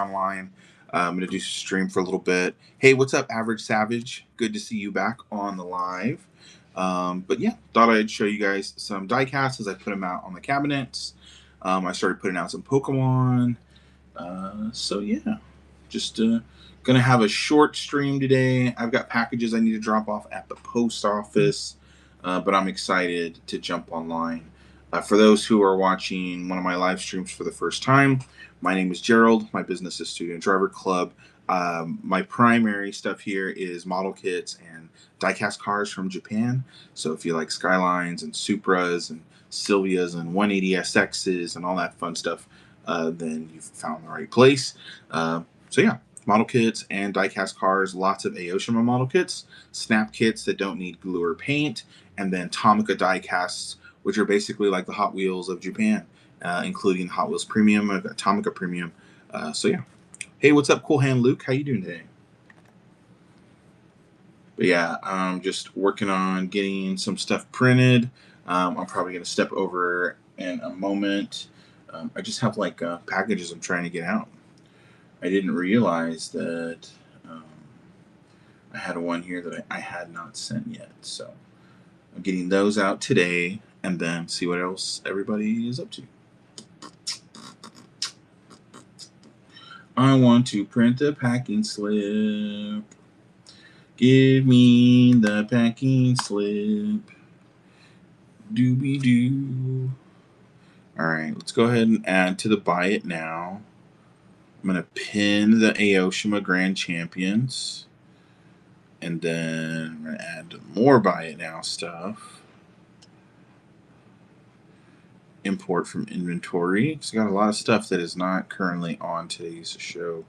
online. I'm going to do stream for a little bit. Hey, what's up, Average Savage? Good to see you back on the live. But yeah, thought I'd show you guys some die casts as I put them out on the cabinets. I started putting out some Pokemon. So yeah, just gonna have a short stream today. I've got packages I need to drop off at the post office, but I'm excited to jump online. For those who are watching one of my live streams for the first time, my name is Gerald. My business is Student Driver Club. My primary stuff here is model kits and diecast cars from Japan. So if you like Skylines and Supras and Sylvias and 180SXs and all that fun stuff, then you've found the right place. So yeah, model kits and diecast cars, lots of Aoshima model kits, snap kits that don't need glue or paint, and then Tomica diecasts, which are basically like the Hot Wheels of Japan, including Hot Wheels Premium, I've got Tomica Premium. So yeah. Hey, what's up, Cool Hand Luke? How you doing today? But yeah, I'm just working on getting some stuff printed. I'm probably going to step over in a moment. I just have like packages I'm trying to get out. I didn't realize that I had one here that I had not sent yet. So I'm getting those out today and then see what else everybody is up to. I want to print a packing slip. Give me the packing slip. Doobie-doo. Alright, let's go ahead and add to the buy it now. I'm going to pin the Aoshima Grand Champions. And then I'm going to add more buy it now stuff. Import from inventory. Because I got a lot of stuff that is not currently on today's show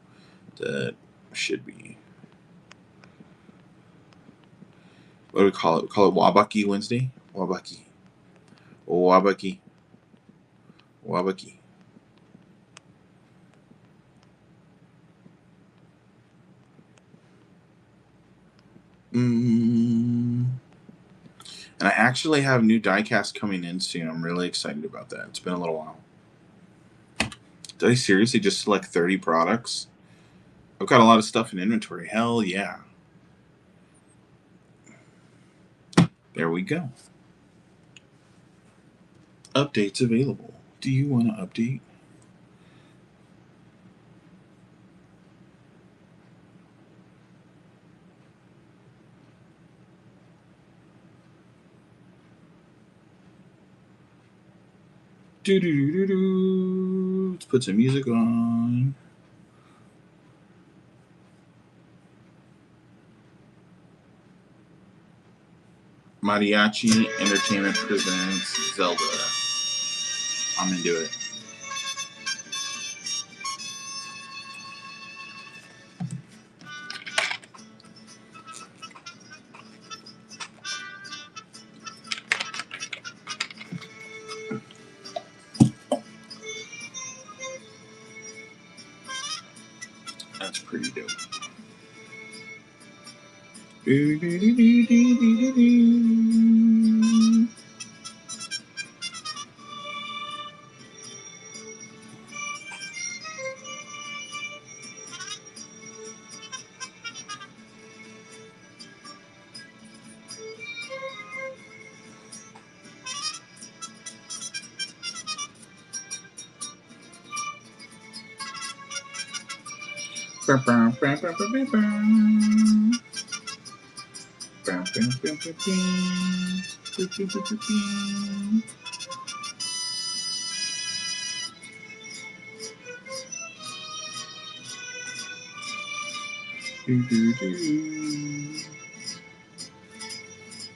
that should be. What do we call it? We call it Wabaki Wednesday? Wabaki. Wabaki. Wabaki. And I actually have new diecast coming in soon. I'm really excited about that. It's been a little while. Did I seriously just select 30 products? I've got a lot of stuff in inventory. Hell yeah. There we go. Updates available. Do you want to update? Do-do-do-do-do. Let's put some music on. Mariachi Entertainment presents Zelda. I'm into it. That's pretty dope.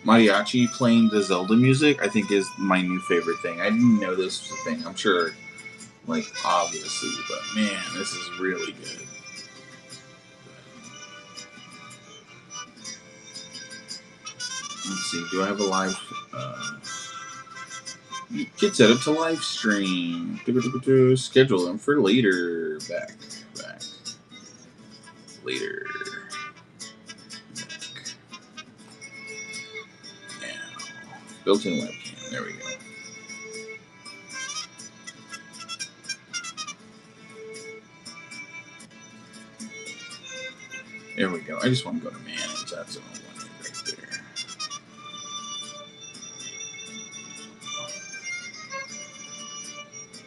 Mariachi playing the Zelda music, I think, is my new favorite thing. I didn't know this was a thing. I'm sure, like, obviously, but man, this is really good. Let's see, do I have a live? Get set up to live stream. Schedule them for later. Back. Later. Now. Built-in webcam. There we go. There we go. I just want to go to manage. That's what I wanted right there.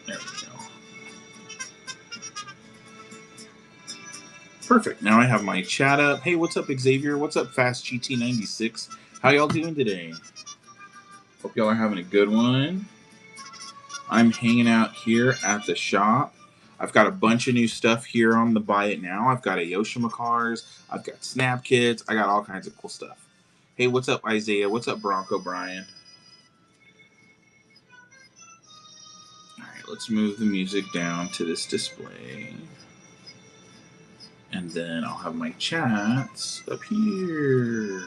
There we go. Perfect. Now I have my chat up. Hey, what's up, Xavier? What's up, Fast GT96? How y'all doing today? Hope y'all are having a good one. I'm hanging out here at the shop. I've got a bunch of new stuff here on the Buy It Now. I've got Ayoshima cars. I've got Snap Kits. I got all kinds of cool stuff. Hey, what's up, Isaiah? What's up, Bronco Brian? All right, let's move the music down to this display. And then I'll have my chats up here.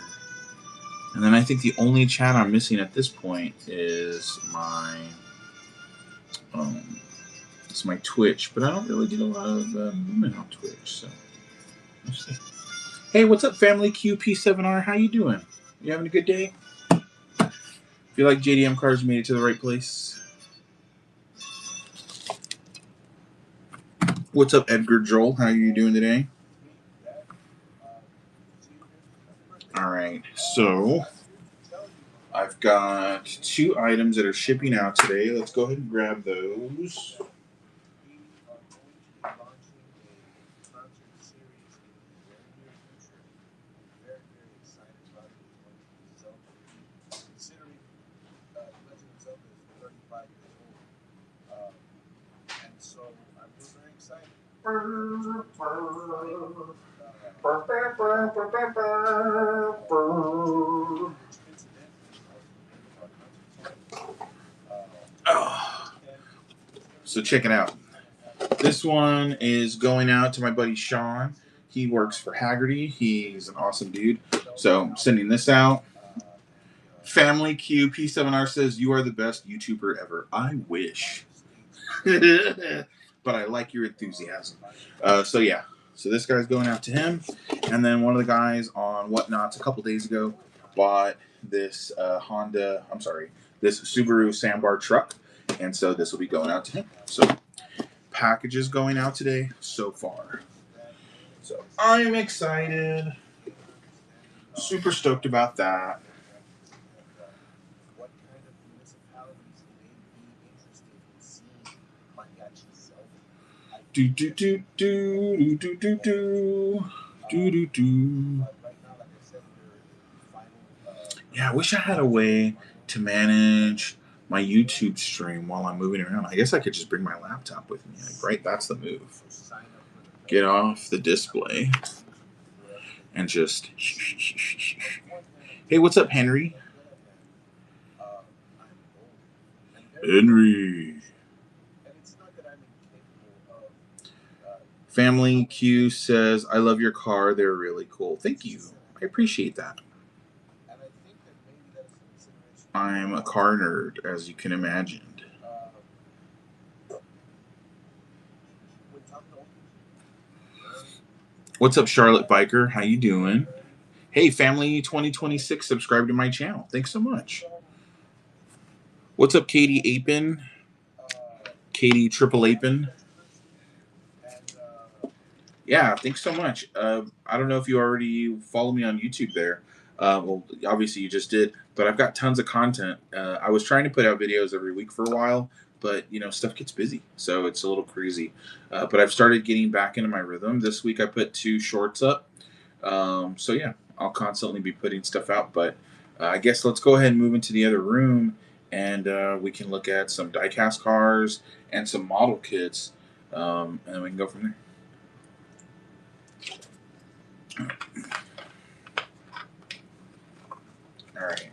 And then I think the only chat I'm missing at this point is my it's my Twitch, but I don't really get a lot of movement on Twitch, so let's see. Hey, what's up, family QP7R? How you doing? You having a good day? Feel like JDM cars made it to the right place? What's up, Edgar Joel? How are you doing today? All right, so I've got 2 items that are shipping out today. Let's go ahead and grab those. So check it out. This one is going out to my buddy Sean. He works for Haggerty. He's an awesome dude. So I'm sending this out. Family Q P7R says, "You are the best YouTuber ever." I wish. But I like your enthusiasm. So yeah. So this guy's going out to him. And then one of the guys on Whatnots a couple days ago bought this this Subaru Sandbar truck. And so this will be going out to him. So packages going out today so far. So I'm excited. Super stoked about that. Do do do do do do do do do do. Yeah, I wish I had a way to manage my YouTube stream while I'm moving around. I guess I could just bring my laptop with me. Like, right, that's the move. Get off the display and just. Hey, what's up, Henry? Henry. Family Q says, "I love your car. They're really cool." Thank you. I appreciate that. I'm a car nerd, as you can imagine. What's up, Charlotte Biker? How you doing? Hey, family 2026, subscribe to my channel. Thanks so much. What's up, Katie Apin? Katie Triple Apin. Yeah, thanks so much. I don't know if you already follow me on YouTube there. Well, obviously you just did, but I've got tons of content. I was trying to put out videos every week for a while, but stuff gets busy, so it's a little crazy. But I've started getting back into my rhythm. This week I put 2 shorts up. So yeah, I'll constantly be putting stuff out. But I guess let's go ahead and move into the other room, and we can look at some diecast cars and some model kits, and then we can go from there. All right.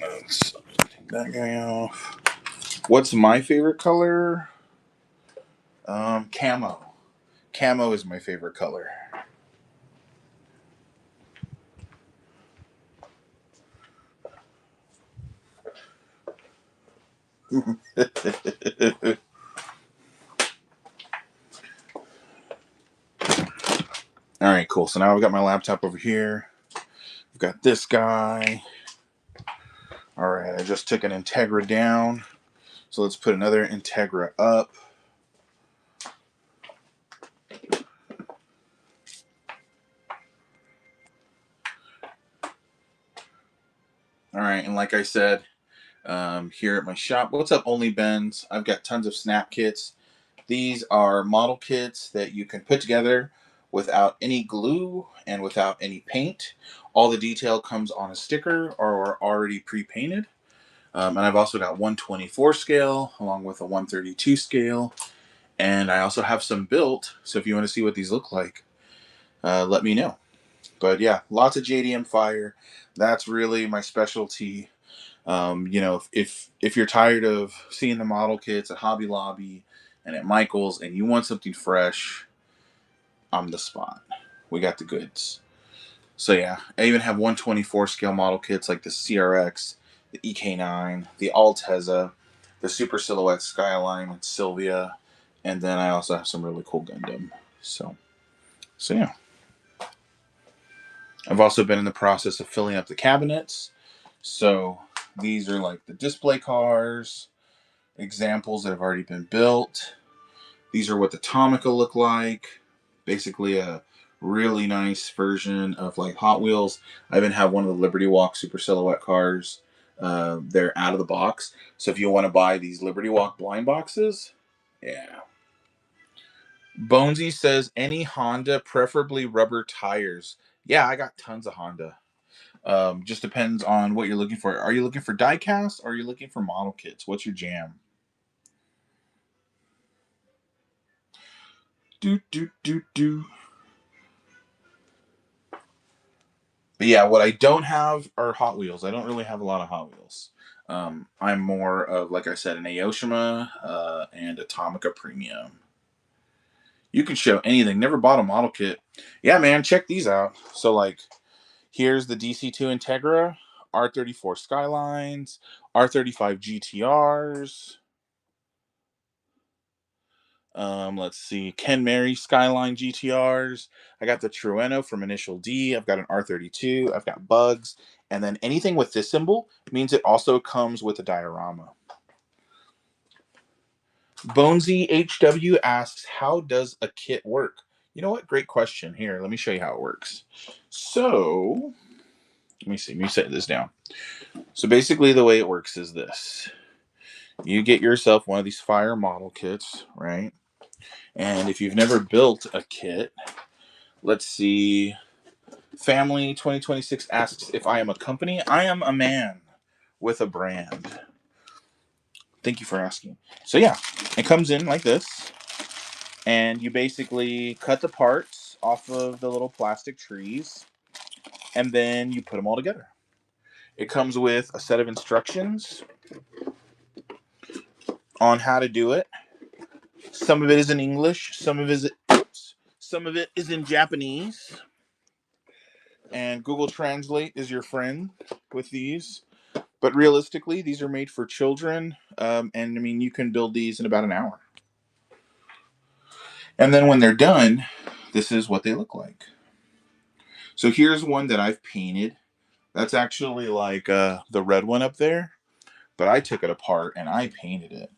Let's take that guy off. What's my favorite color? Camo. Camo is my favorite color. All right, cool. So now I've got my laptop over here. I've got this guy. All right, I just took an Integra down. So let's put another Integra up. All right, and like I said, here at my shop, what's up, Only Ben's? I've got tons of snap kits. These are model kits that you can put together without any glue and without any paint. All the detail comes on a sticker or already pre-painted. And I've also got 124 scale along with a 132 scale. And I also have some built. So if you want to see what these look like, let me know. But yeah, lots of JDM fire. That's really my specialty. If you're tired of seeing the model kits at Hobby Lobby and at Michael's and you want something fresh, I'm the spot. We got the goods. So yeah, I even have 124 scale model kits like the CRX, the EK9, the Altezza, the Super Silhouette Skyline and Sylvia, and then I also have some really cool Gundam. So yeah. I've also been in the process of filling up the cabinets. So these are like the display cars, examples that have already been built. These are what the Tomica look like. Basically a really nice version of like Hot Wheels. I even have one of the Liberty Walk Super Silhouette cars. They're out of the box. So if you want to buy these Liberty Walk blind boxes, yeah. Bonesy says any Honda, preferably rubber tires. Yeah, I got tons of Honda. Just depends on what you're looking for. Are you looking for die cast or are you looking for model kits? What's your jam? Do. But yeah, what I don't have are Hot Wheels. I don't really have a lot of Hot Wheels. I'm more of, like I said, an Aoshima and a Tomica Premium. You can show anything. Never bought a model kit. Yeah, man, check these out. So, like, here's the DC2 Integra, R34 Skylines, R35 GTRs. Let's see, Ken Mary Skyline GTRs. I got the Trueno from Initial D. I've got an R32. I've got Bugs. And then anything with this symbol means it also comes with a diorama. Bonesy HW asks, how does a kit work? You know what? Great question. Here, let me show you how it works. So, let me see. Let me set this down. So basically the way it works is this. You get yourself one of these fire model kits, right? And if you've never built a kit, let's see. Family 2026 asks if I am a company. I am a man with a brand. Thank you for asking. So yeah, it comes in like this. And you basically cut the parts off of the little plastic trees. And then you put them all together. It comes with a set of instructions on how to do it. Some of it is in English. Some of it is in Japanese. And Google Translate is your friend with these. But realistically, these are made for children. And I mean, you can build these in about an hour. And then when they're done, this is what they look like. So here's one that I've painted. That's actually like the red one up there. But I took it apart and I painted it.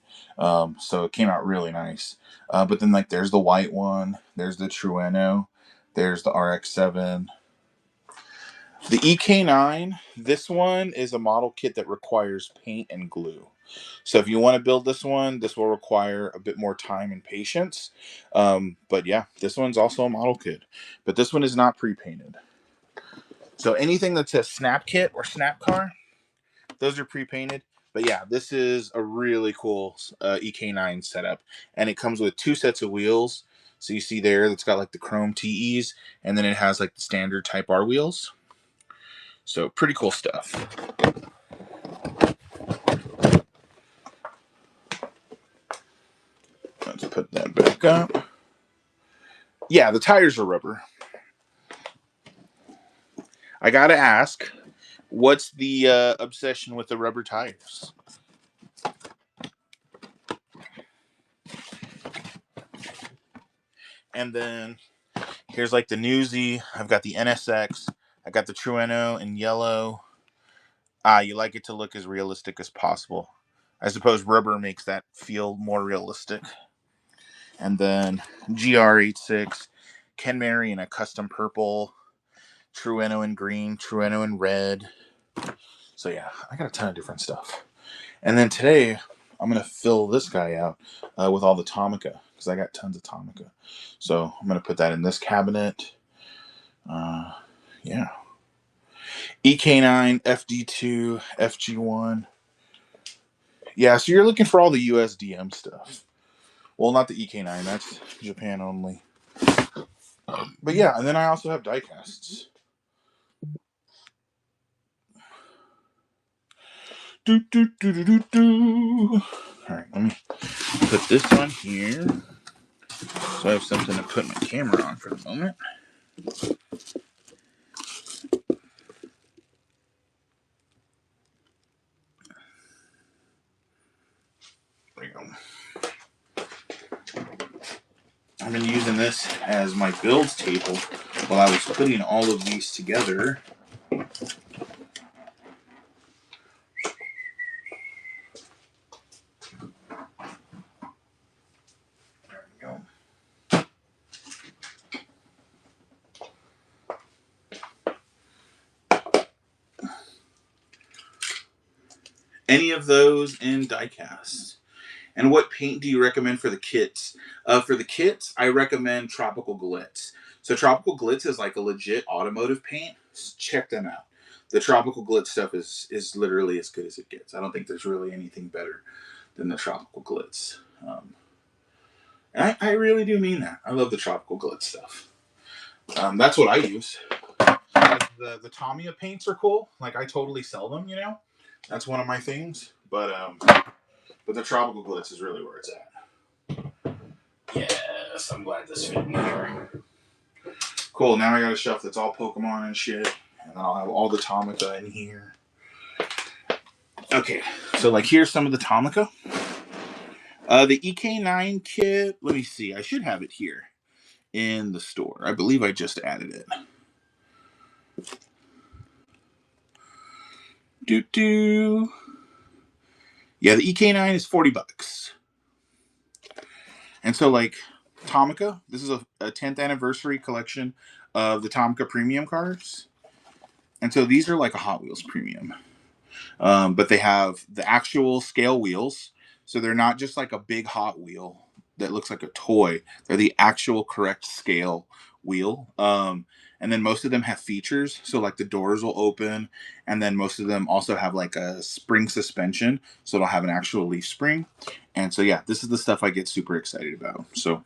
So it came out really nice. But then like there's the white one. There's the Trueno. There's the RX-7. The EK9, this one is a model kit that requires paint and glue. So if you want to build this one, this will require a bit more time and patience. But yeah, this one's also a model kit. But this one is not pre-painted. So anything that says Snap Kit or Snap Car, those are pre-painted. But yeah, this is a really cool EK9 setup. And it comes with two sets of wheels. So you see there, that's got like the chrome TEs. And then it has like the standard Type R wheels. So pretty cool stuff. Let's put that back up. Yeah, the tires are rubber. I gotta ask, what's the obsession with the rubber tires? And then here's like the Newsy. I've got the NSX. I got the Trueno in yellow. You like it to look as realistic as possible. I suppose rubber makes that feel more realistic. And then GR86, Ken Mary in a custom purple, Trueno in green, Trueno in red. So yeah, I got a ton of different stuff. And then today, I'm going to fill this guy out with all the Tomica, because I got tons of Tomica. So I'm going to put that in this cabinet. Yeah. EK9, FD2, FG1. Yeah, so you're looking for all the USDM stuff. Well, not the EK9, that's Japan only. But yeah, and then I also have die casts. Do, do, do, do, do, do. All right, let me put this on here. So I have something to put my camera on for the moment. There you go. I've been using this as my build table while I was putting all of these together. There we go. Any of those in diecast. And what paint do you recommend for the kits? For the kits, I recommend Tropical Glitz. So Tropical Glitz is like a legit automotive paint. Check them out. The Tropical Glitz stuff is literally as good as it gets. I don't think there's really anything better than the Tropical Glitz. And I really do mean that. I love the Tropical Glitz stuff. That's what I use. The Tamiya paints are cool. Like, I totally sell them, you know? That's one of my things. But the Tropical Glitz is really where it's at. Yes, I'm glad this fit in here. Cool, now I got a shelf that's all Pokemon and shit. And I'll have all the Tomica in here. Okay, so like here's some of the Tomica. The EK9 kit, let me see. I should have it here in the store. I believe I just added it. Doo-doo. Yeah, the EK9 is $40. And so, like, Tomica, this is a 10th anniversary collection of the Tomica premium cars. And so these are like a Hot Wheels premium. But they have the actual scale wheels. So they're not just like a big Hot Wheel that looks like a toy. They're the actual correct scale wheel. And then most of them have features. So like the doors will open. And then most of them also have like a spring suspension. So it'll have an actual leaf spring. And so yeah, this is the stuff I get super excited about. So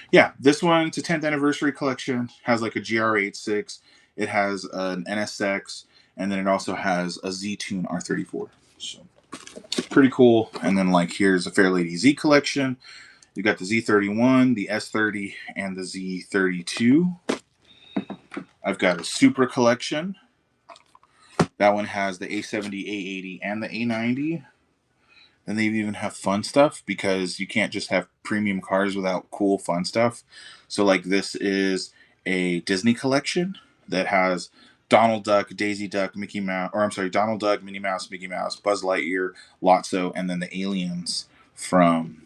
yeah, this one, it's a 10th anniversary collection. Has like a GR86. It has an NSX. And then it also has a Z-Tune R34. So pretty cool. And then like here's a Fairlady Z collection. You got the Z31, the S30, and the Z32. I've got a Supra collection. That one has the A70, A80, and the A90. And they even have fun stuff because you can't just have premium cars without cool fun stuff. So like this is a Disney collection that has Donald Duck, Daisy Duck, Mickey Mouse, or I'm sorry, Donald Duck, Minnie Mouse, Mickey Mouse, Buzz Lightyear, Lotso, and then the aliens from,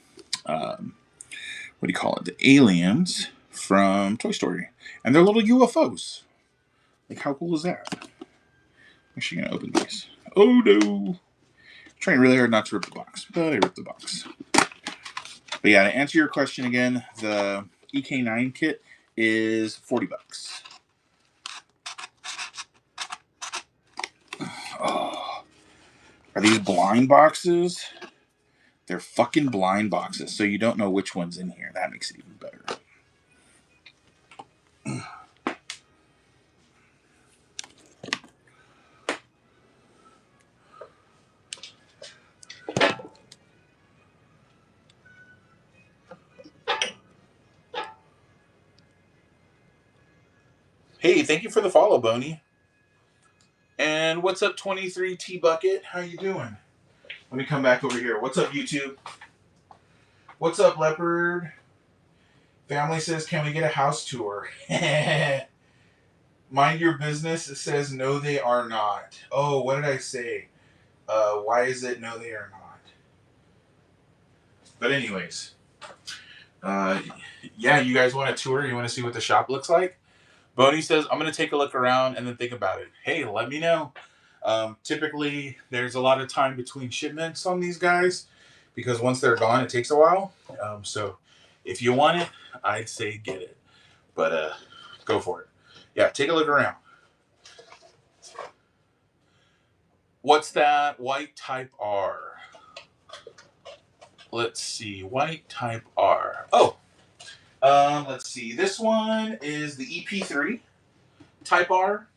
what do you call it? The aliens from Toy Story. And they're little UFOs. Like, how cool is that? I'm actually going to open these. Oh, no. I'm trying really hard not to rip the box, but I ripped the box. But yeah, to answer your question again, the EK9 kit is $40. Oh, are these blind boxes? They're fucking blind boxes, so you don't know which one's in here. That makes it even better. Hey, thank you for the follow, Boney. And what's up, 23T Bucket? How you doing? Let me come back over here. What's up, YouTube? What's up, Leopard? Family says, can we get a house tour? Mind your business. It says, no, they are not. Oh, what did I say? Why is it no, they are not? But anyways, yeah, you guys want a tour? You want to see what the shop looks like? Boney says, I'm going to take a look around and then think about it. Hey, let me know. Typically, there's a lot of time between shipments on these guys because once they're gone, it takes a while. So if you want it, I'd say get it. But go for it. Yeah, take a look around. What's that? White Type R. Let's see. White Type R. Oh, let's see. This one is the EP3 Type R.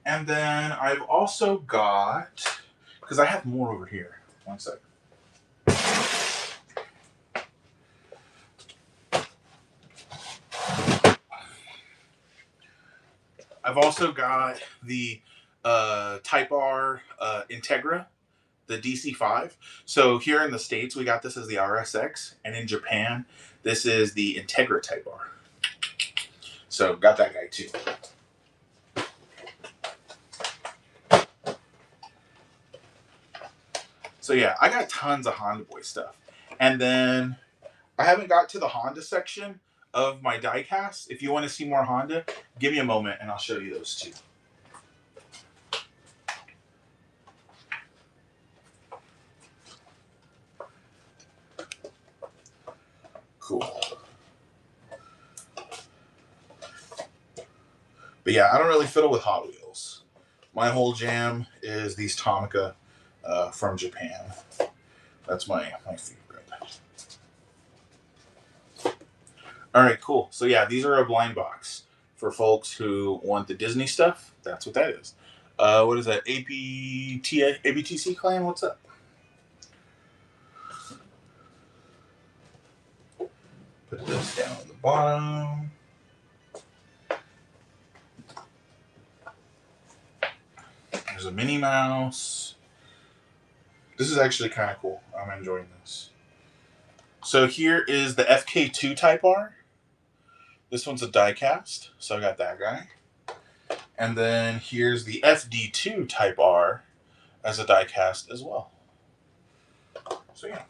And then I've also got, because I have more over here. One second. I've also got the Type R Integra, the DC5. So here in the States, we got this as the RSX. And in Japan, this is the Integra Type R. So got that guy too. So yeah, I got tons of Honda Boy stuff. And then I haven't got to the Honda section of my diecast. If you want to see more Honda, give me a moment and I'll show you those too. Cool. But yeah, I don't really fiddle with Hot Wheels. My whole jam is these Tomica from Japan. That's my favorite. All right, cool. So yeah, these are a blind box for folks who want the Disney stuff. That's what that is. What is that? ABTC clan? What's up? Put this down at the bottom. There's a Minnie Mouse. This is actually kind of cool. I'm enjoying this. So here is the FK2 Type R. This one's a die cast, so I got that guy. And then here's the FD2 Type R as a die cast as well. So yeah,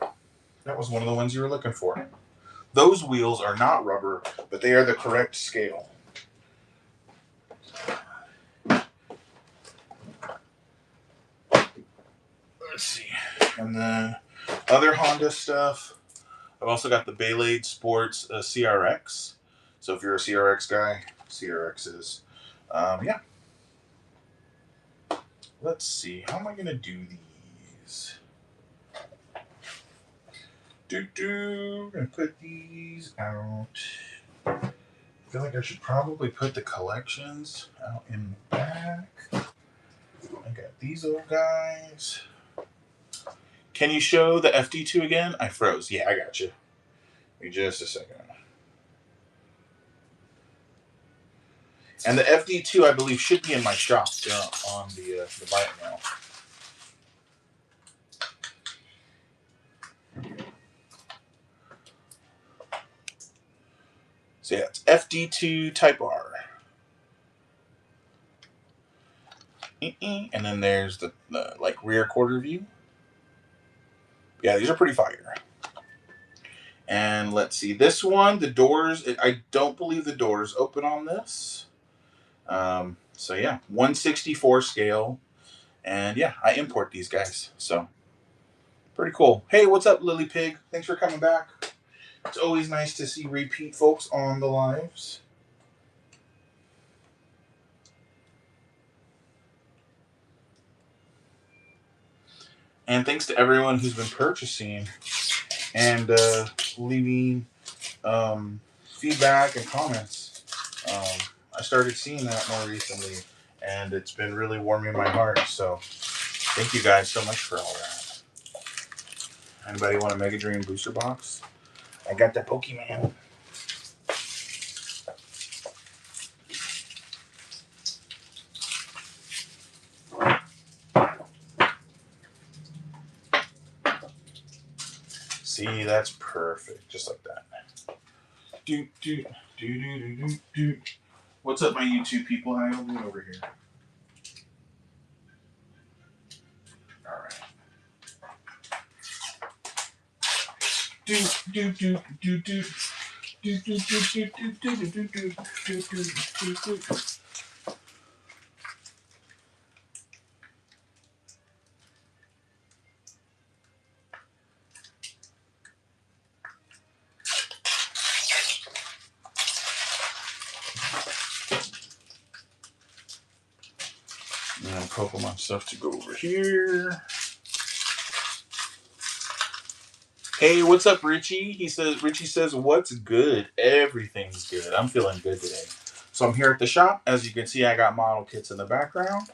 that was one of the ones you were looking for. Those wheels are not rubber, but they are the correct scale. Let's see. And then other Honda stuff. I've also got the Baylade Sports CRX. So if you're a CRX guy, CRXs. Yeah. Let's see. How am I going to do these? Gonna put these out. I feel like I should probably put the collections out in the back. I got these little guys. Can you show the FD2 again? I froze. Yeah, I got you. Wait just a second. And the FD2, I believe, should be in my shop on the buy it now. So yeah, it's FD2 Type R. And then there's the like rear quarter view. Yeah, these are pretty fire. And let's see, this one, the doors, I don't believe the doors open on this. So yeah, 1/64 scale. And yeah, I import these guys. So pretty cool. Hey, what's up, Lily Pig? Thanks for coming back. It's always nice to see repeat folks on the lives. And thanks to everyone who's been purchasing and leaving feedback and comments. I started seeing that more recently, and it's been really warming my heart. So thank you guys so much for all that. Anybody want a Mega Dream booster box? I got the Pokemon. See, that's perfect. Just like that. What's up, my YouTube people? How y'all doing over here? All right. And Pokemon stuff to go over here. Hey, what's up, Richie? Richie says, what's good? Everything's good. I'm feeling good today. So I'm here at the shop. As you can see, I got model kits in the background.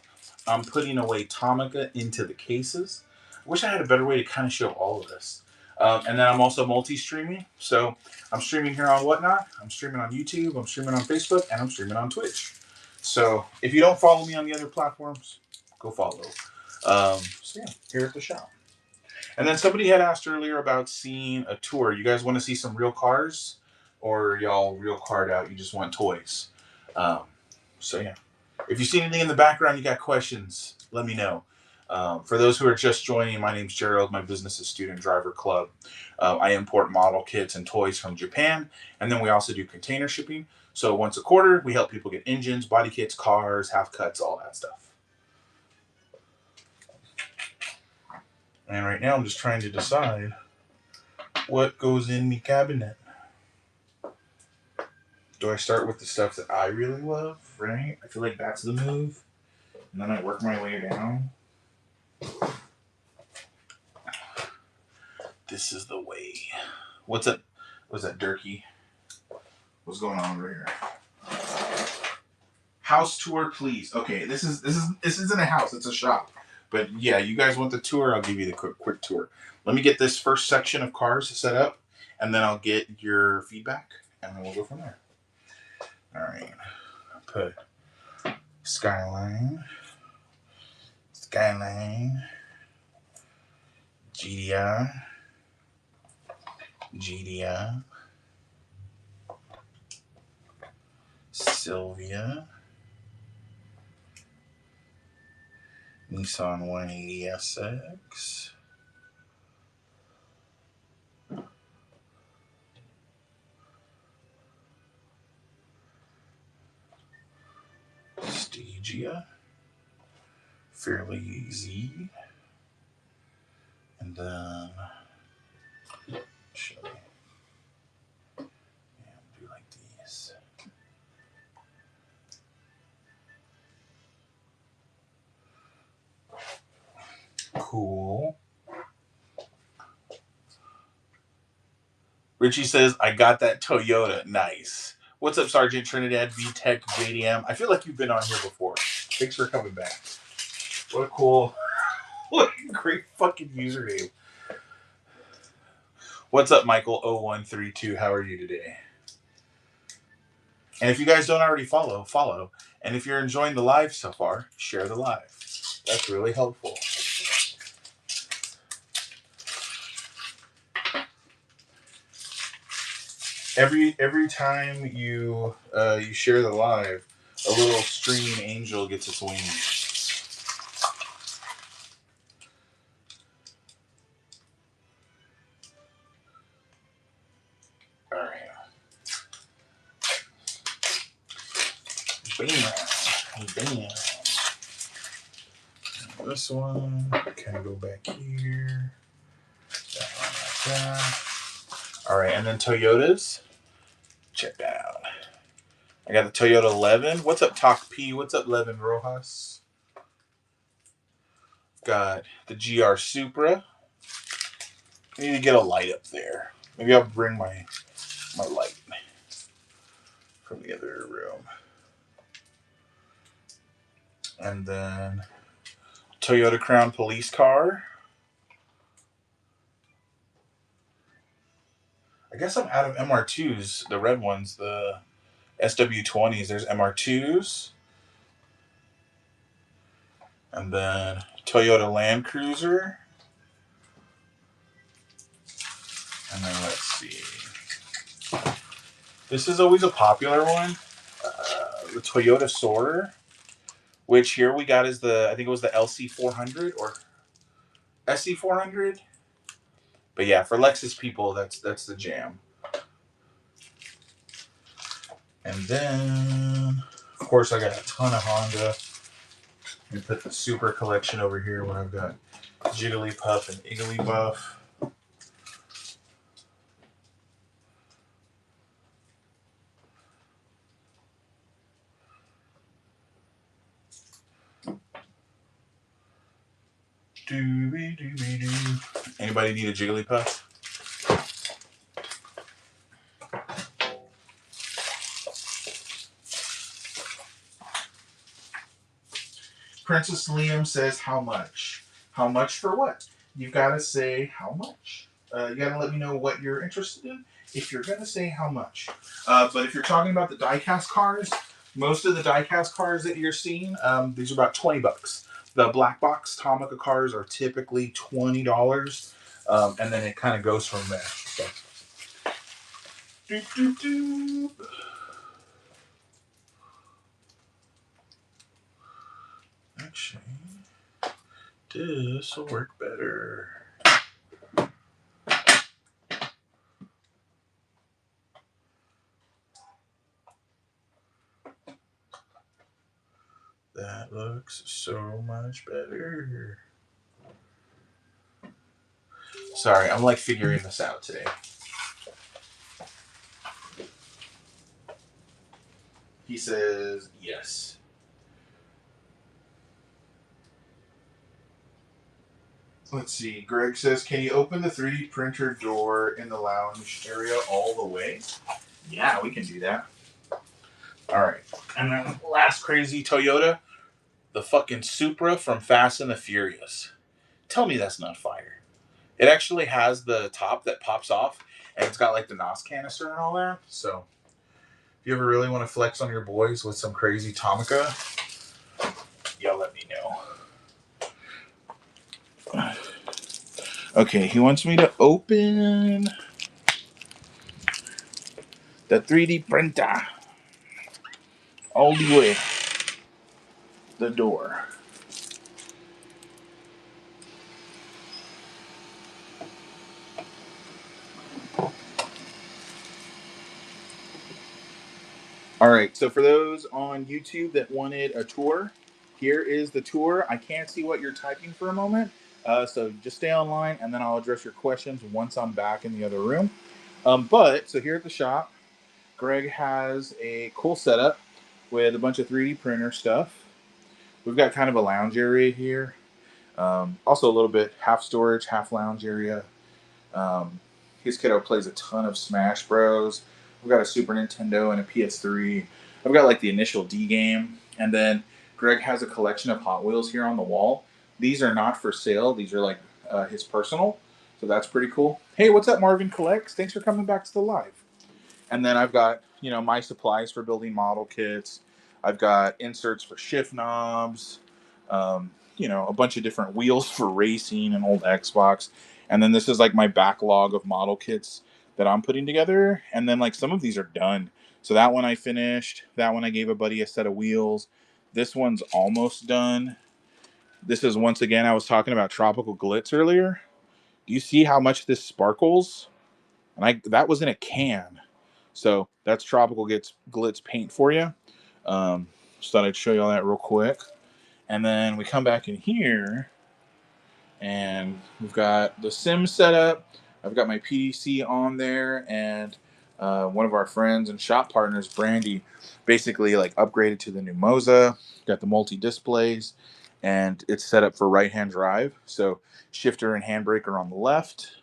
I'm putting away Tomica into the cases. I wish I had a better way to kind of show all of this. And then I'm also multi-streaming. So I'm streaming here on Whatnot. I'm streaming on YouTube. I'm streaming on Facebook. And I'm streaming on Twitch. So if you don't follow me on the other platforms, go follow. So yeah, here at the shop. And then somebody had asked earlier about seeing a tour. You guys want to see some real cars? Or y'all real card out, you just want toys? So yeah. If you see anything in the background, you got questions, let me know. For those who are just joining, my name's Gerald. My business is Student Driver Club. I import model kits and toys from Japan. And then we also do container shipping. So once a quarter, we help people get engines, body kits, cars, half cuts, all that stuff. And right now I'm just trying to decide what goes in me cabinet. Do I start with the stuff that I really love, right? I feel like that's the move. And then I work my way down. This is the way. What's up? What's that, Durkee? What's going on over here? House tour, please. Okay, this isn't a house, it's a shop. But yeah, you guys want the tour, I'll give you the quick tour. Let me get this first section of cars set up, and then I'll get your feedback, and then we'll go from there. All right. Put Skyline, GDI, Sylvia, Nissan 180SX, Stygia, Fairly Easy, and then show you. Yeah, do like these. Cool. Richie says, I got that Toyota. Nice. What's up, Sergeant Trinidad, VTech, JDM? I feel like you've been on here before. Thanks for coming back. What a cool, what a great fucking username. What's up, Michael0132? How are you today? And if you guys don't already follow. And if you're enjoying the live so far, share the live. That's really helpful. Every time you share the live, a little streaming angel gets its wings. All right. Bam. This one can go back here. That one like that. All right, and then Toyotas. Check that out. I got the Toyota 11. What's up, Talk P? What's up, Levin Rojas? Got the GR Supra. I need to get a light up there. Maybe I'll bring my light from the other room. And then Toyota Crown police car. I guess I'm out of MR2s, the red ones, the SW20s. There's MR2s. And then Toyota Land Cruiser. And then let's see. This is always a popular one. The Toyota Soarer. Which here we got is I think it was the LC400 or SC400. But yeah, for Lexus people, that's the jam. And then, of course, I got a ton of Honda. We put the Super collection over here where I've got Jigglypuff and Igglybuff. Anybody need a Jigglypuff? Princess Liam says, how much? How much for what? You've got to say how much. You got to let me know what you're interested in if you're going to say how much. But if you're talking about the diecast cars, most of the diecast cars that you're seeing, these are about $20. The black box Tomica cars are typically $20, and then it kind of goes from there. So. Doop, doop, doop. Actually, this will work better. That looks so much better. Sorry, I'm like figuring this out today. He says yes. Let's see. Greg says, can you open the 3D printer door in the lounge area all the way? Yeah, we can do that. All right. And then last crazy Toyota, the fucking Supra from Fast and the Furious. Tell me that's not fire. It actually has the top that pops off, and it's got like the NOS canister and all that. So if you ever really want to flex on your boys with some crazy Tomica, y'all let me know. Okay, he wants me to open the 3D printer all the way the door. All right, so for those on YouTube that wanted a tour, here is the tour. I can't see what you're typing for a moment, so just stay online, and then I'll address your questions once I'm back in the other room. So here at the shop, Greg has a cool setup with a bunch of 3D printer stuff. We've got kind of a lounge area here. Also a little bit half storage, half lounge area. His kiddo plays a ton of Smash Bros. We've got a Super Nintendo and a PS3. I've got like the initial D game. And then Greg has a collection of Hot Wheels here on the wall. These are not for sale. These are like his personal. So that's pretty cool. Hey, what's up, Marvin Collects? Thanks for coming back to the live. And then I've got, my supplies for building model kits. I've got inserts for shift knobs, a bunch of different wheels for racing and old Xbox. And then this is like my backlog of model kits that I'm putting together. And then like some of these are done. So that one I finished. That one I gave a buddy a set of wheels. This one's almost done. This is once again, I was talking about tropical glitz earlier. Do you see how much this sparkles? And that was in a can. So that's tropical glitz paint for you. Just thought I'd show you all that real quick. And then we come back in here and we've got the sim set up. I've got my PDC on there, and one of our friends and shop partners, Brandy, basically like upgraded to the new Moza. Got the multi displays, and it's set up for right-hand drive. So shifter and handbrake are on the left.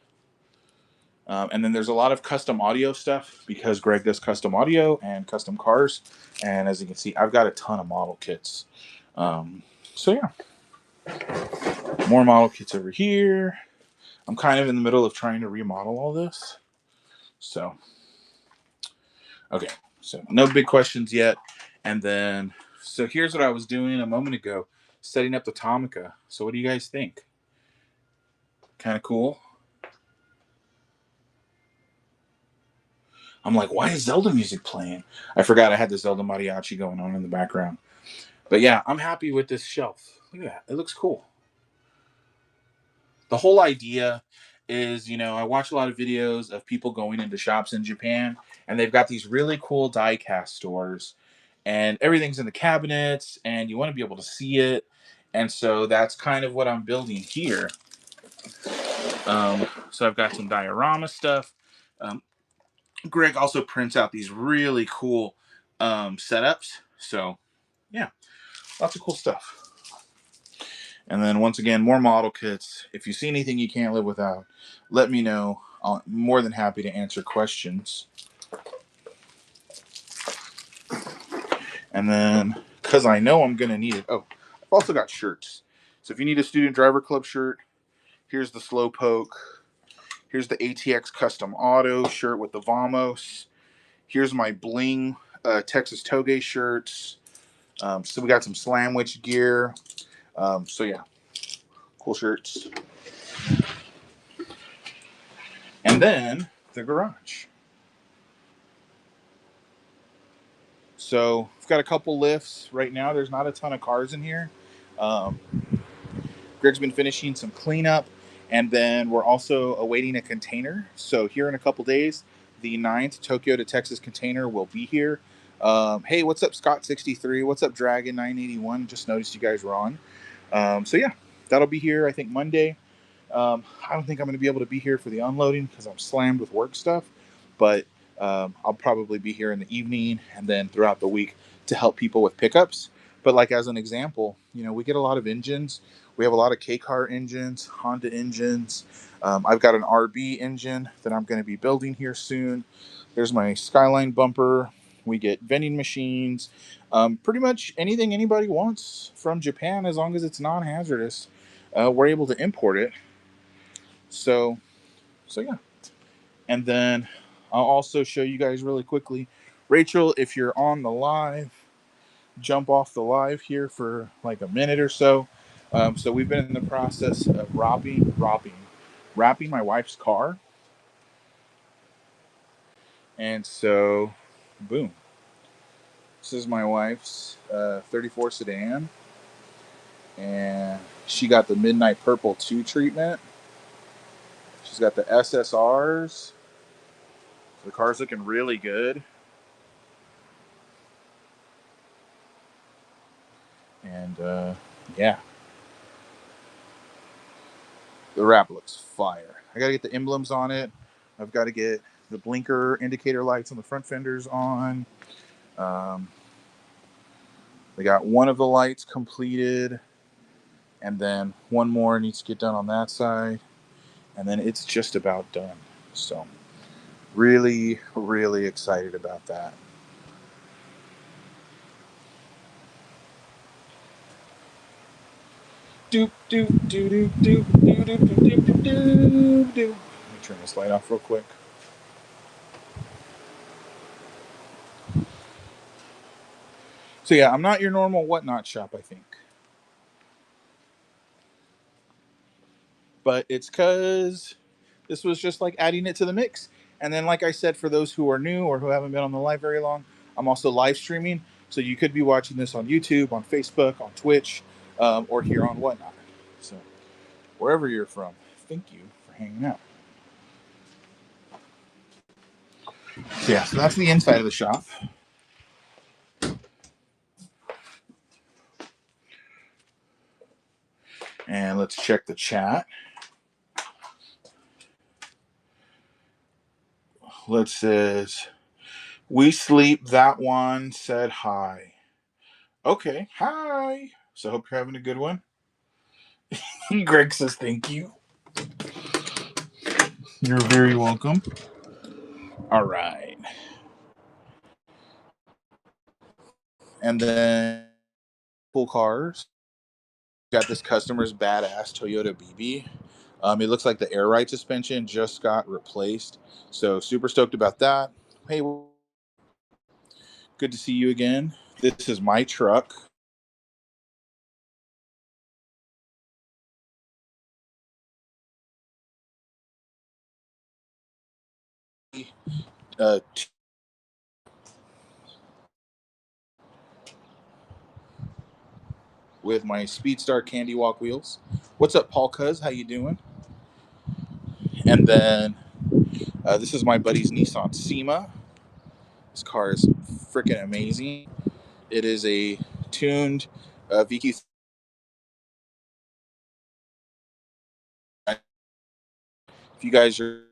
And then there's a lot of custom audio stuff because Greg does custom audio and custom cars. And as you can see, I've got a ton of model kits. So yeah, more model kits over here. I'm kind of in the middle of trying to remodel all this. So, okay. So no big questions yet. And then, so here's what I was doing a moment ago, setting up the Tomica. So what do you guys think? Kind of cool. I'm like, why is Zelda music playing? I forgot I had the Zelda mariachi going on in the background. But yeah, I'm happy with this shelf. Look at that. It looks cool. The whole idea is, I watch a lot of videos of people going into shops in Japan, and they've got these really cool die cast stores, and everything's in the cabinets, and you want to be able to see it. And so that's kind of what I'm building here. So I've got some diorama stuff. Um, Greg also prints out these really cool setups. So yeah, lots of cool stuff. And then once again, more model kits. If you see anything you can't live without, let me know. I'm more than happy to answer questions. And then, because I know I'm going to need it. Oh, I've also got shirts. So if you need a Student Driver Club shirt, here's the Slowpoke. Here's the ATX Custom Auto shirt with the Vamos. Here's my Bling Texas Toge shirts. So we got some Slamwich gear. So yeah, cool shirts. And then the garage. So we've got a couple lifts. Right now there's not a ton of cars in here. Greg's been finishing some cleanup, and then we're also awaiting a container. So here in a couple days, the 9th Tokyo to Texas container will be here. Hey, what's up, Scott63? What's up, Dragon 981? Just noticed you guys were on. So yeah, that'll be here, I think, Monday. I don't think I'm going to be able to be here for the unloading because I'm slammed with work stuff, but I'll probably be here in the evening and then throughout the week to help people with pickups. But like as an example, we get a lot of engines. We have a lot of K-car engines, Honda engines. I've got an RB engine that I'm going to be building here soon. There's my Skyline bumper. We get vending machines. Pretty much anything anybody wants from Japan, as long as it's non-hazardous, we're able to import it. So yeah. And then I'll also show you guys really quickly. Rachel, if you're on the live, jump off the live here for like a minute or so. So we've been in the process of wrapping my wife's car. And so, boom. This is my wife's 34 sedan. And she got the Midnight Purple 2 treatment. She's got the SSRs. The car's looking really good. And yeah, the wrap looks fire. I gotta get the emblems on it. I've got to get the blinker indicator lights on the front fenders on. They got one of the lights completed, and then one more needs to get done on that side, and then it's just about done. So really, really excited about that. Doop doop doop doop doop doop doop doop doop doop doop. Let me turn this light off real quick. So yeah, I'm not your normal whatnot shop, I think. But it's because this was just like adding it to the mix. And then, like I said, for those who are new or who haven't been on the live very long, I'm also live streaming. So you could be watching this on YouTube, on Facebook, on Twitch, or here on Whatnot. So wherever you're from, thank you for hanging out. So yeah, so that's the inside of the shop. And let's check the chat. Let's says, we sleep, that one said hi. Okay, hi. So hope you're having a good one. Greg says thank you. You're very welcome. All right. And then cool cars. Got this customer's badass Toyota BB. It looks like the air ride suspension just got replaced. So super stoked about that. Hey, good to see you again. This is my truck. Uh, with my Speedstar Candy Walk wheels. What's up, Paul Cuz? How you doing? And then this is my buddy's Nissan Sema. This car is freaking amazing. It is a tuned VQ. If you guys are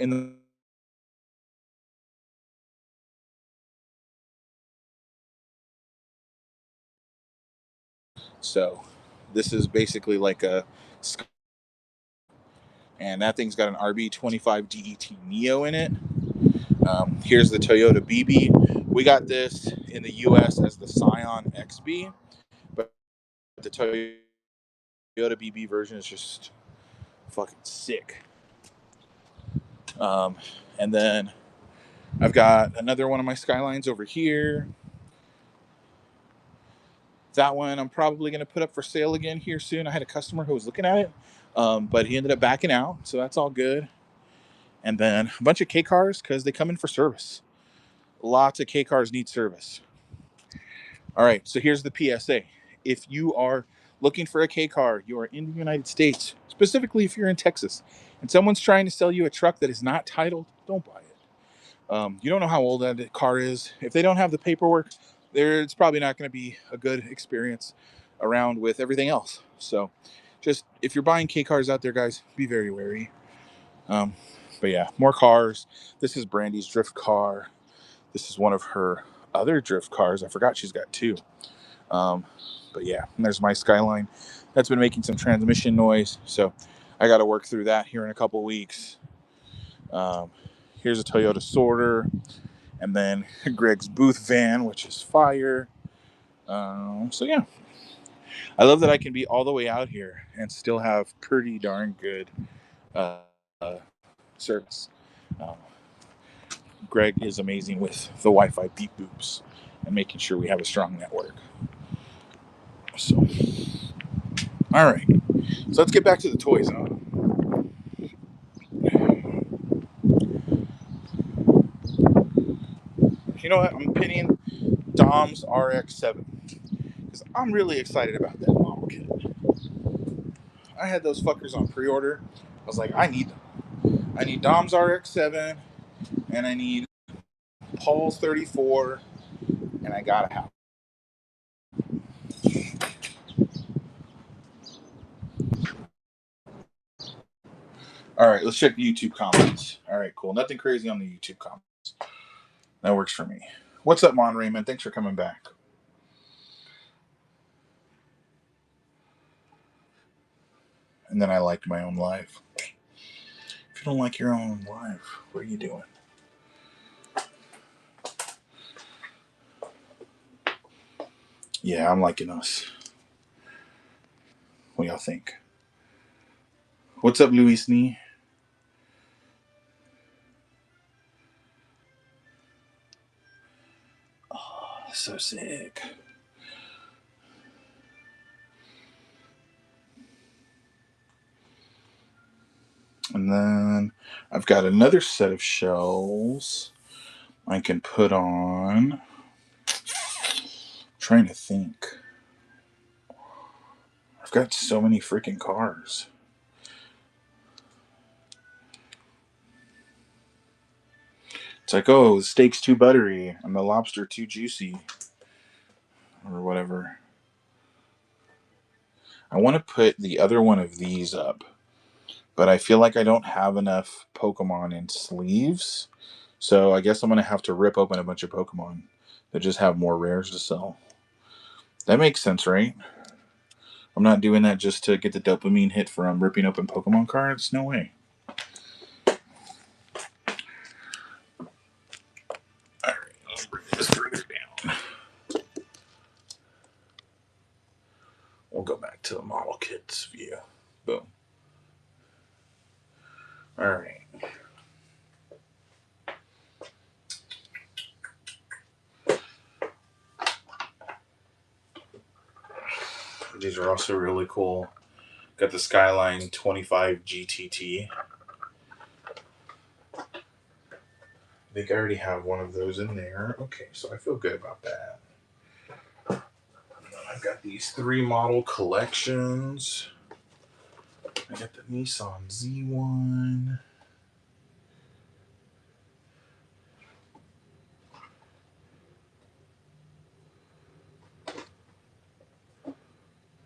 in the so this is basically like a, and that thing's got an RB25 DET Neo in it. Here's the Toyota BB. We got this in the US as the Scion XB, but the Toyota BB version is just fucking sick. And then I've got another one of my Skylines over here. That one I'm probably going to put up for sale again here soon. I had a customer who was looking at it, but he ended up backing out, so that's all good. And then a bunch of K cars because they come in for service. Lots of K cars need service. All right, so here's the PSA. If you are looking for a K car, you are in the United States, specifically if you're in Texas, and someone's trying to sell you a truck that is not titled, don't buy it. You don't know how old that car is. If they don't have the paperwork, it's probably not going to be a good experience around with everything else. So just if you're buying K cars out there, guys, be very wary. But yeah, more cars. This is Brandy's drift car. This is one of her other drift cars. I forgot she's got two. But yeah, and there's my Skyline. That's been making some transmission noise, so I got to work through that here in a couple weeks. Here's a Toyota Sorter, and then Greg's Booth van, which is fire. So yeah, I love that I can be all the way out here and still have pretty darn good uh, service. Um, Greg is amazing with the Wi-Fi beep boops and making sure we have a strong network. So, all right. So let's get back to the toys, huh? You know what? I'm pinning Dom's RX-7 because I'm really excited about that model kit. I had those fuckers on pre-order. I was like, I need them. I need Dom's RX-7 and I need Paul's 34, and I gotta have. All right, let's check the YouTube comments. All right, cool. Nothing crazy on the YouTube comments. That works for me. What's up, Mon Raymond? Thanks for coming back. And then I liked my own live. If you don't like your own live, what are you doing? Yeah, I'm liking us. What do y'all think? What's up, Luis Nee? Oh, so sick. And then I've got another set of shells I can put on. I'm trying to think. I've got so many freaking cars. It's like, oh, the steak's too buttery and the lobster too juicy. Or whatever. I want to put the other one of these up, but I feel like I don't have enough Pokemon in sleeves. So I guess I'm going to have to rip open a bunch of Pokemon that just have more rares to sell. That makes sense, right? I'm not doing that just to get the dopamine hit from ripping open Pokemon cards. No way. Alright, let's bring this further down. We'll go back to the model kits view. Boom. Alright. These are also really cool. Got the Skyline 25 GTT. I think I already have one of those in there. Okay, so I feel good about that. I've got these 3 model collections. I got the Nissan Z1.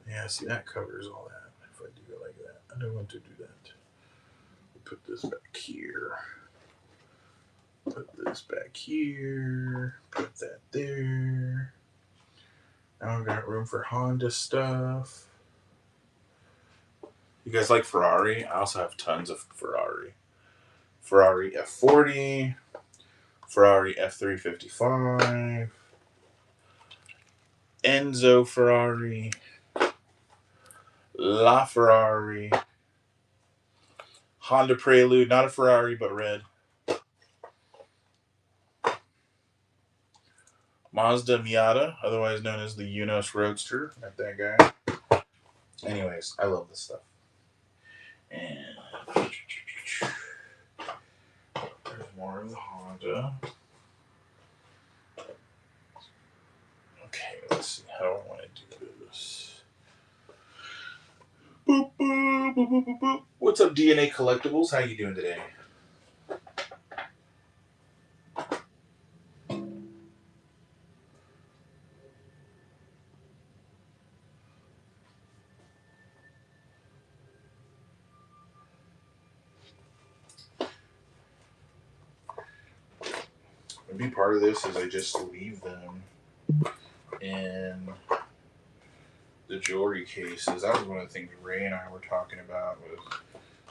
Yeah, see, that covers all that. If I do it like that, I don't want to do that. Put this back here. Put this back here. Put that there. Now I've got room for Honda stuff. You guys like Ferrari? I also have tons of Ferrari. Ferrari F40, Ferrari F355, Enzo Ferrari, LaFerrari, Honda Prelude, not a Ferrari but red, Mazda Miata, otherwise known as the Unos Roadster. Got that guy. Anyways, I love this stuff. And there's more of the Honda. Okay, let's see how I want to do this. Boop, boop, boop, boop, boop, boop. What's up, DNA Collectibles? How you doing today? Maybe part of this is I just leave them in the jewelry cases. That was one of the things Ray and I were talking about was,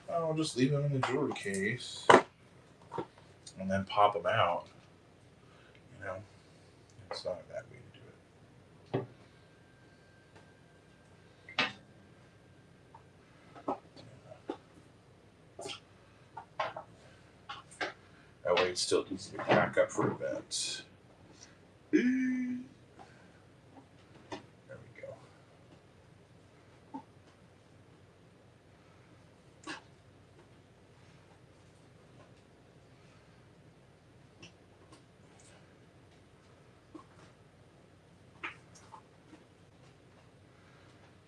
oh, I'll just leave them in the jewelry case and then pop them out. You know, it's not a bad way to do it. That way it's still easy to pack up for events. There we go.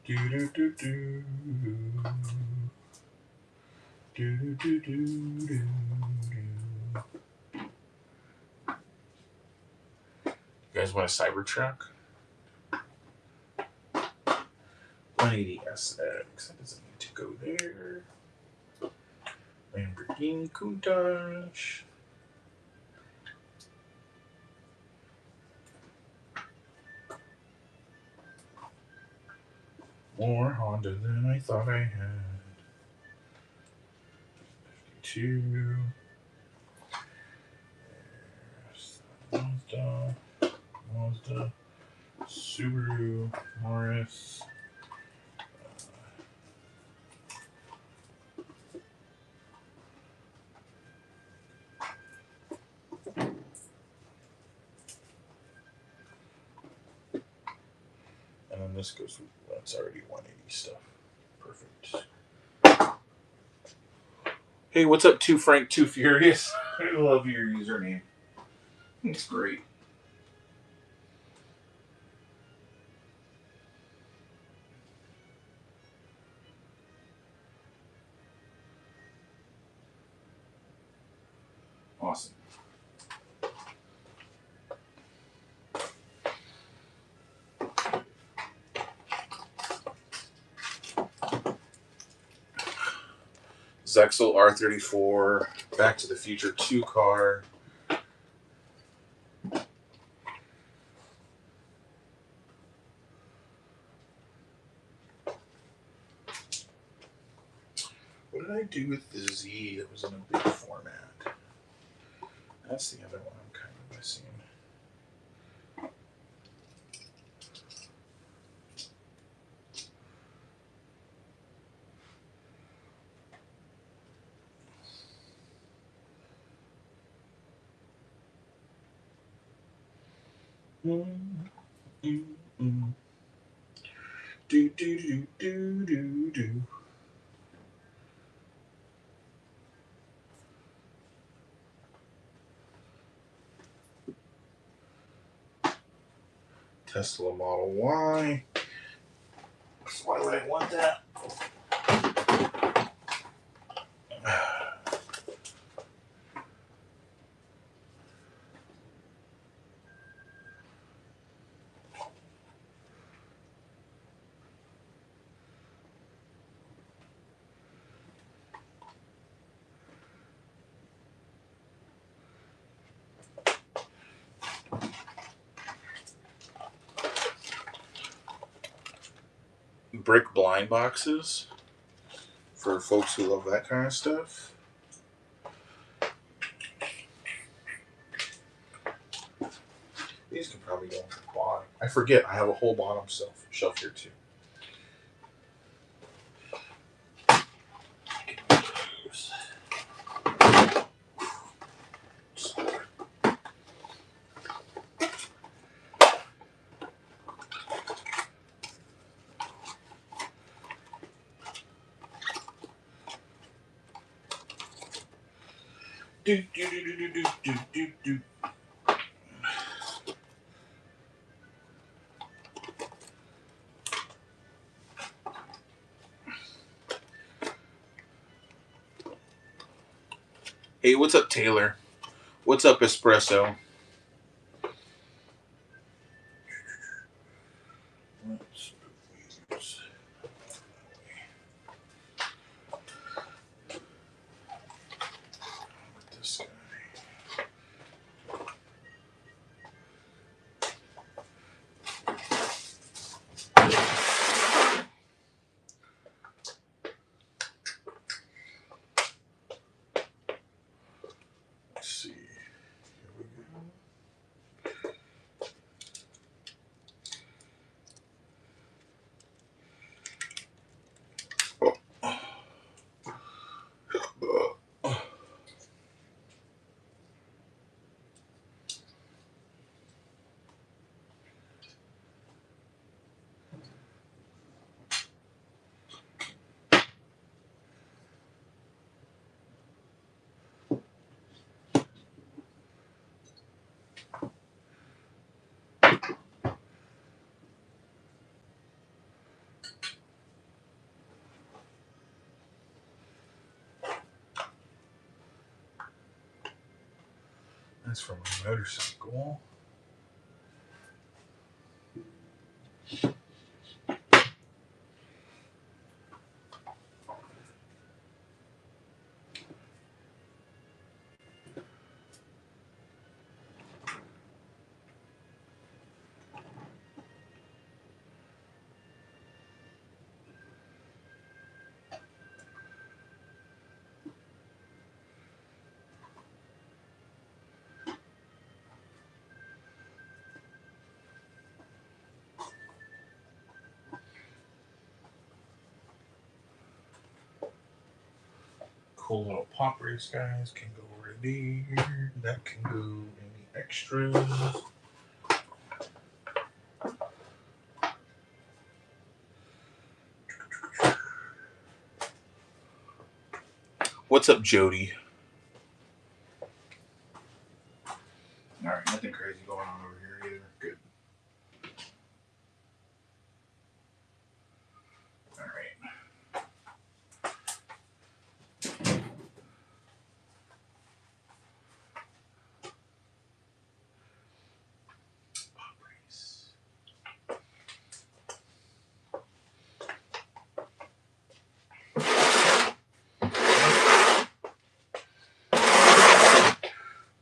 Do do do do do do do do do. You guys want a Cybertruck? 180 SX. That doesn't need to go there. Lamborghini Countach. More Honda than I thought I had. 52. There's Mazda, Subaru, Morris. And then this goes with, that's already 180 stuff. Perfect. Hey, what's up, Two Frank, Two Furious? I love your username. It's great. Awesome. Zexel R34, Back to the Future 2 car. What did I do with the Z that was in a big format? That's the other one I'm kind of missing. Do do do do do do. Tesla Model Y. Why would I want that? brick blind boxes for folks who love that kind of stuff. These can probably go on the bottom. I forget I have a whole bottom shelf here too. Do, do, do, do, do, do, do, do. Hey, what's up, Taylor? What's up, Espresso? This guy. Let's see. Here we go. That's from a motorcycle. Cool little pop race guys can go over there. That can go in the extras. What's up, Jody? All right, nothing crazy going on over here either. Good. All right.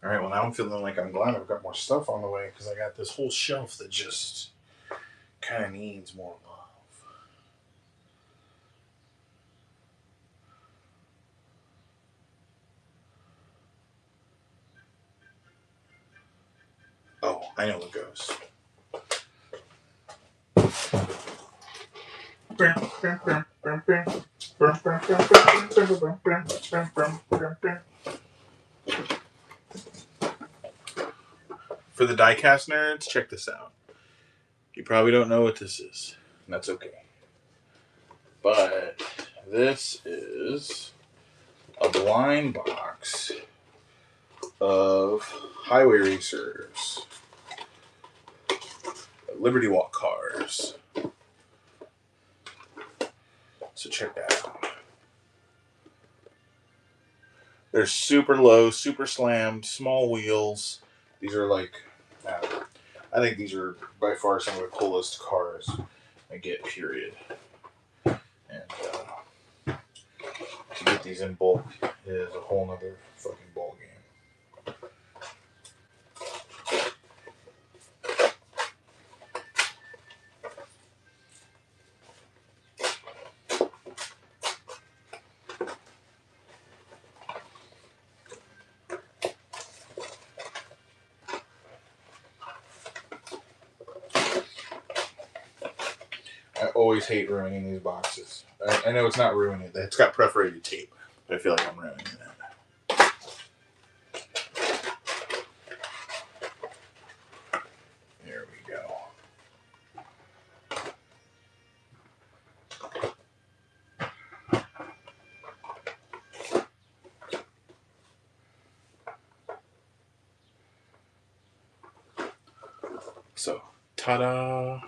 All right, well, now I'm feeling like I'm glad I've got more stuff on the way because I got this whole shelf that just kind of needs more love. Oh, I know what goes. For the diecast nerds, check this out. You probably don't know what this is, and that's okay. But this is a blind box of highway racers, Liberty Walk cars. So check that out. They're super low, super slammed, small wheels. These are like, I think these are by far some of the coolest cars I get, period. And to get these in bulk is a whole nother fucking ball game. always hate ruining these boxes. I know it's not ruining it. It's got perforated tape, but I feel like I'm ruining it. There we go. So, ta-da!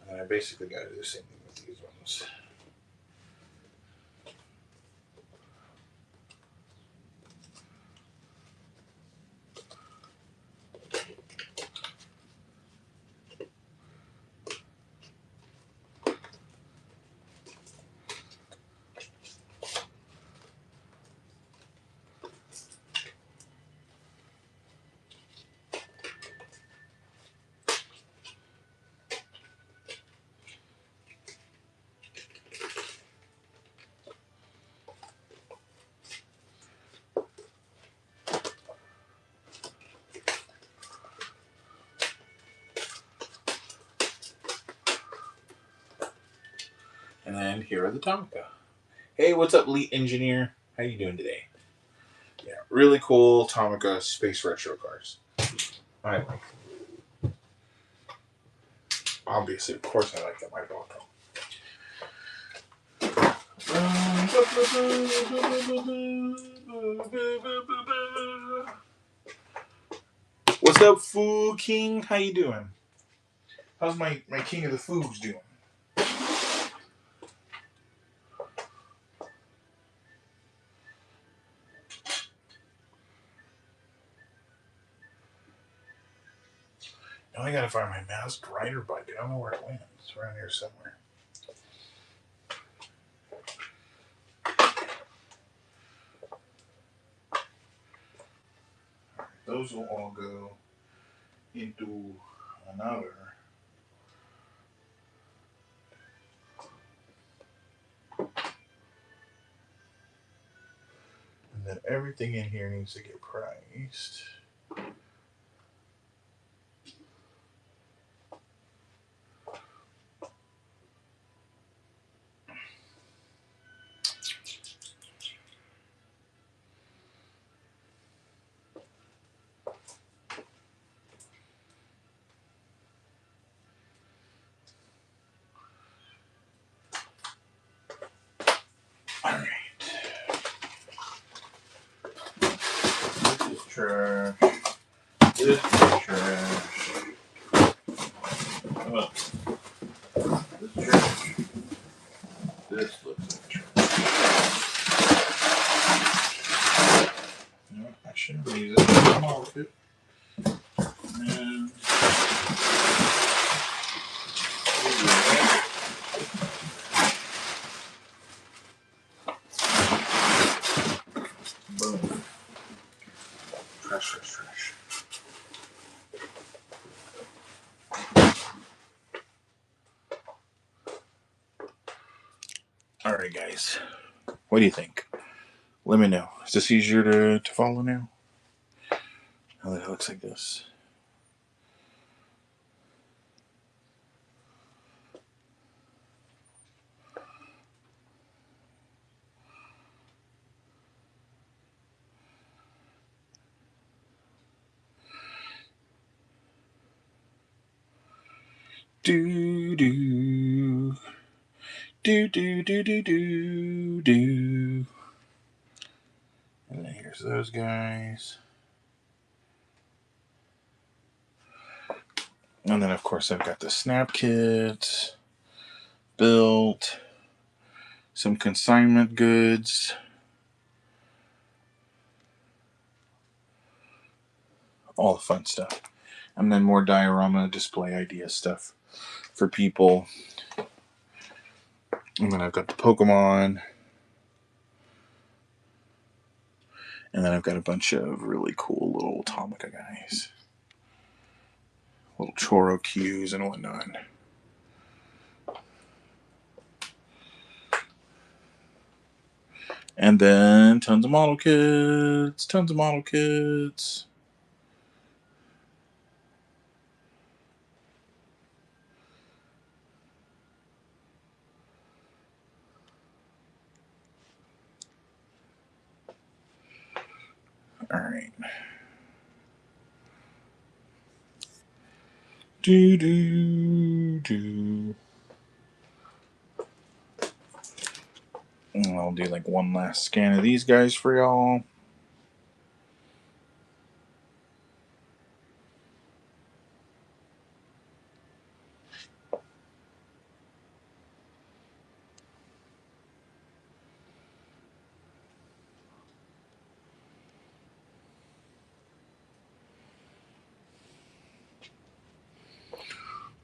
And I basically got to do the same thing with these ones. And then here are the Tomica. Hey, what's up, Lead Engineer? How you doing today? Yeah, really cool Tomica space retro cars. I like them. Obviously, of course I like them. I bought them. What's up, Foo King? How you doing? How's my King of the Foods doing? Now I gotta find my masked rider bike. I don't know where it went. It's around here somewhere. Those will all go into another. And then everything in here needs to get priced. Alright. This is trash. This is trash. Oh, this is trash. This looks like trash. No, I shouldn't use it. I'm off it. And boom. Trash, trash, trash. Alright, guys. What do you think? Let me know. Is this easier to follow now? Oh, it looks like this. Do do do do do do do do. And then here's those guys. And then of course I've got the snap kits built, some consignment goods, all the fun stuff, and then more diorama display idea stuff for people. And then I've got the Pokemon. And then I've got a bunch of really cool little Tomica guys. Little Choro Qs and whatnot. And then tons of model kits, tons of model kits. All right. Do. I'll do like one last scan of these guys for y'all.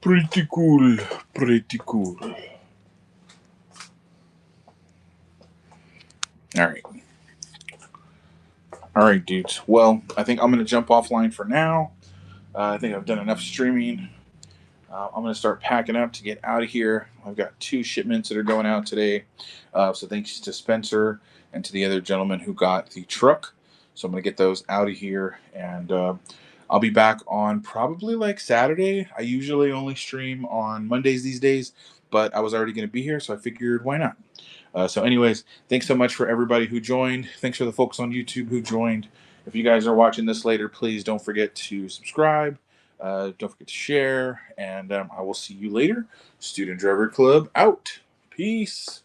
Pretty cool. Pretty cool. All right. All right, dudes. Well, I think I'm going to jump offline for now. I think I've done enough streaming. I'm going to start packing up to get out of here. I've got 2 shipments that are going out today. So thanks to Spencer and to the other gentleman who got the truck. So I'm going to get those out of here. And I'll be back on probably like Saturday. I usually only stream on Mondays these days, but I was already going to be here. So I figured, why not? So, anyways, thanks so much for everybody who joined. Thanks for the folks on YouTube who joined. If you guys are watching this later, please don't forget to subscribe. Don't forget to share. And I will see you later. Student Driver Club out. Peace.